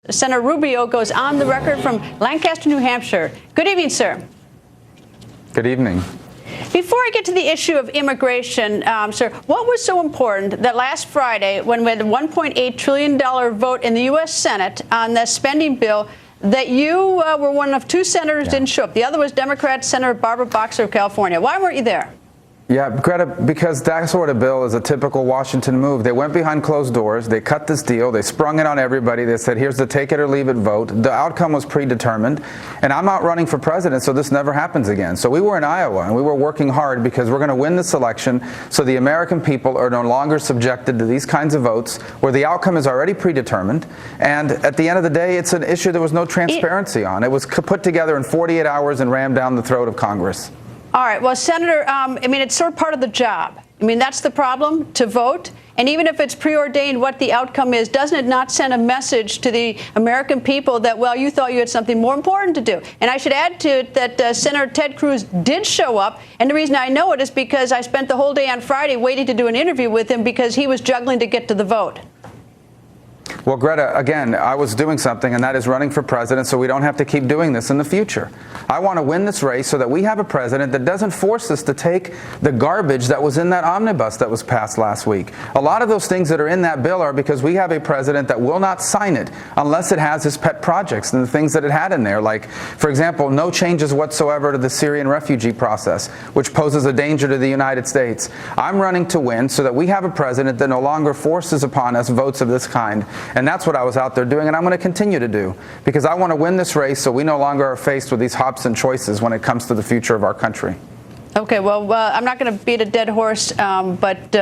Senator Rubio goes on the record from Lancaster, New Hampshire. Good evening, sir. Good evening. Before I get to the issue of immigration, sir, what was so important that last Friday, when we had a $1.8 trillion vote in the U.S. Senate on the spending bill, that you were one of two senators who didn't show up? The other was Democrat Senator Barbara Boxer of California. Why weren't you there? Yeah, Greta, because that sort of bill is a typical Washington move. They went behind closed doors. They cut this deal. They sprung it on everybody. They said, here's the take it or leave it vote. The outcome was predetermined. And I'm not running for president, so this never happens again. So we were in Iowa, and we were working hard because we're going to win this election so the American people are no longer subjected to these kinds of votes where the outcome is already predetermined. And at the end of the day, it's an issue there was no transparency on. It was put together in 48 hours and rammed down the throat of Congress. All right. Well, Senator, it's sort of part of the job. That's the problem, to vote. And even if it's preordained what the outcome is, doesn't it not send a message to the American people that, well, you thought you had something more important to do? And I should add to it that Senator Ted Cruz did show up. And the reason I know it is because I spent the whole day on Friday waiting to do an interview with him because he was juggling to get to the vote. Well, Greta, again, I was doing something, and that is running for president so we don't have to keep doing this in the future. I want to win this race so that we have a president that doesn't force us to take the garbage that was in that omnibus that was passed last week. A lot of those things that are in that bill are because we have a president that will not sign it unless it has his pet projects and the things that it had in there. Like, for example, no changes whatsoever to the Syrian refugee process, which poses a danger to the United States. I'm running to win so that we have a president that no longer forces upon us votes of this kind. And that's what I was out there doing, and I'm going to continue to do, because I want to win this race so we no longer are faced with these Hobson choices when it comes to the future of our country. Okay, well, I'm not going to beat a dead horse, but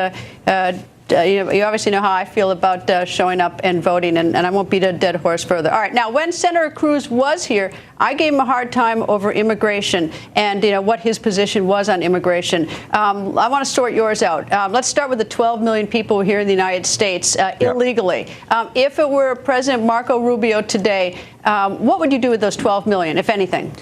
you obviously know how I feel about showing up and voting, and I won't beat a dead horse further. All right, now, when Senator Cruz was here, I gave him a hard time over immigration and what his position was on immigration. I want to sort yours out. Let's start with the 12 million people here in the United States illegally. If it were President Marco Rubio today, what would you do with those 12 million, if anything?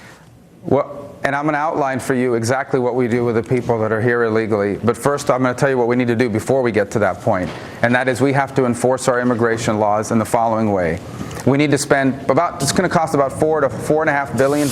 Well, and I'm going to outline for you exactly what we do with the people that are here illegally. But first, I'm going to tell you what we need to do before we get to that point. And that is we have to enforce our immigration laws in the following way. We need to spend it's going to cost about $4 to $4.5 billion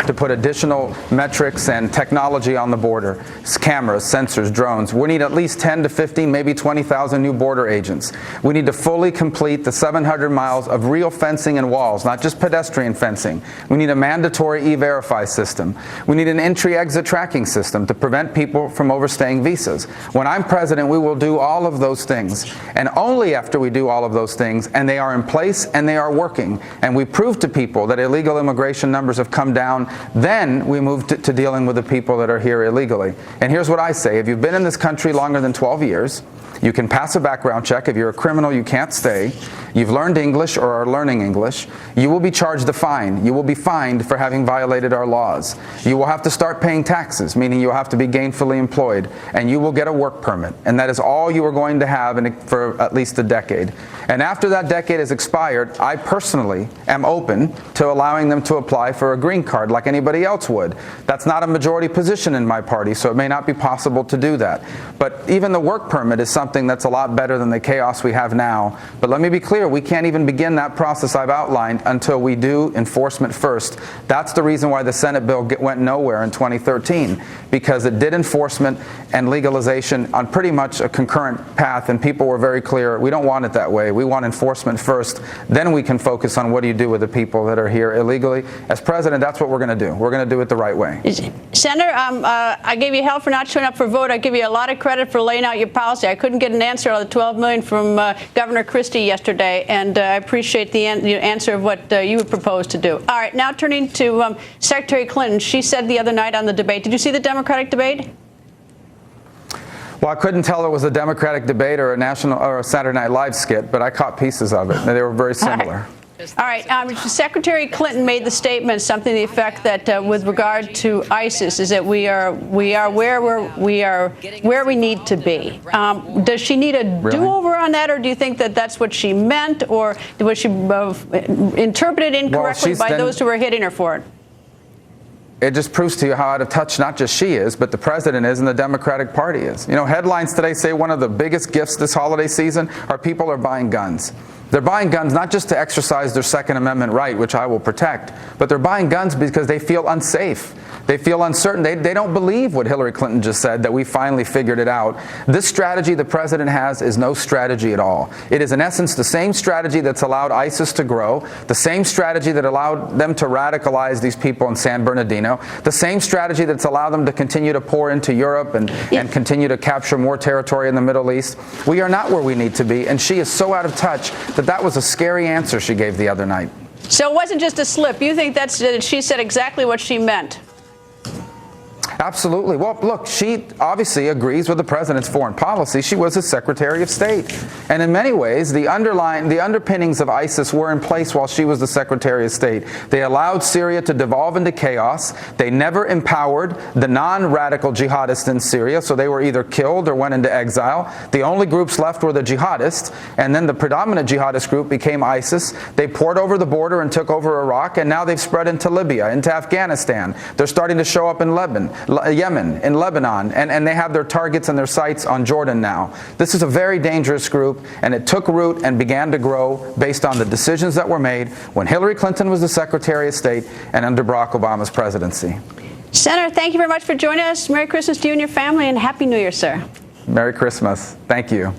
to put additional metrics and technology on the border. Cameras, sensors, drones. We need at least 10 to 15, maybe 20,000 new border agents. We need to fully complete the 700 miles of real fencing and walls, not just pedestrian fencing. We need a mandatory E-Verify system. We need an entry-exit tracking system to prevent people from overstaying visas. When I'm president, we will do all of those things. And only after we do all of those things, and they are in place and they are working, and we prove to people that illegal immigration numbers have come down, then we move to dealing with the people that are here illegally. And here's what I say. If you've been in this country longer than 12 years, you can pass a background check. If you're a criminal, you can't stay. You've learned English or are learning English. You will be charged a fine. You will be fined for having violated our laws. You will have to start paying taxes, meaning you'll have to be gainfully employed, and you will get a work permit. And that is all you are going to have for at least a decade. And after that decade has expired, I personally am open to allowing them to apply for a green card like anybody else would. That's not a majority position in my party, so it may not be possible to do that. But even the work permit is something that's a lot better than the chaos we have now. But let me be clear, we can't even begin that process I've outlined until we do enforcement first. That's the reason why the Senate bill went nowhere in 2013, because it did enforcement and legalization on pretty much a concurrent path, and people were very clear, we don't want it that way. We want enforcement first, then we can focus on what do you do with the people that are here illegally. As president, that's what we're going to do. We're going to do it the right way. Senator, I gave you hell for not showing up for a vote. I give you a lot of credit for laying out your policy. I couldn't get an answer on the 12 million from Governor Christie yesterday, and I appreciate the answer of what you would propose to do. All right, now turning to Secretary Clinton. She said the other night on the debate, did you see the Democratic debate? Well, I couldn't tell it was a Democratic debate or a Saturday Night Live skit, but I caught pieces of it, and they were very similar. All right. Secretary Clinton made the statement, something to the effect that with regard to ISIS, is that we are where we need to be. Does she need a do-over on that, or do you think that that's what she meant, or was she interpreted incorrectly by those who were hitting her for it? It just proves to you how out of touch not just she is, but the president is and the Democratic Party is. You know, headlines today say one of the biggest gifts this holiday season are people are buying guns. They're buying guns not just to exercise their Second Amendment right, which I will protect, but they're buying guns because they feel unsafe. They feel uncertain. They don't believe what Hillary Clinton just said, that we finally figured it out. This strategy the president has is no strategy at all. It is, in essence, the same strategy that's allowed ISIS to grow, the same strategy that allowed them to radicalize these people in San Bernardino, the same strategy that's allowed them to continue to pour into Europe and continue to capture more territory in the Middle East. We are not where we need to be, and she is so out of touch that was a scary answer she gave the other night. So it wasn't just a slip. You think that she said exactly what she meant? Absolutely. Well, look, she obviously agrees with the president's foreign policy. She was his Secretary of State. And in many ways, the underpinnings of ISIS were in place while she was the Secretary of State. They allowed Syria to devolve into chaos. They never empowered the non-radical jihadists in Syria, so they were either killed or went into exile. The only groups left were the jihadists, and then the predominant jihadist group became ISIS. They poured over the border and took over Iraq, and now they've spread into Libya, into Afghanistan. They're starting to show up in Yemen, in Lebanon, and they have their targets and their sights on Jordan now. This is a very dangerous group, and it took root and began to grow based on the decisions that were made when Hillary Clinton was the Secretary of State and under Barack Obama's presidency. Senator, thank you very much for joining us. Merry Christmas to you and your family, and Happy New Year, sir. Merry Christmas. Thank you.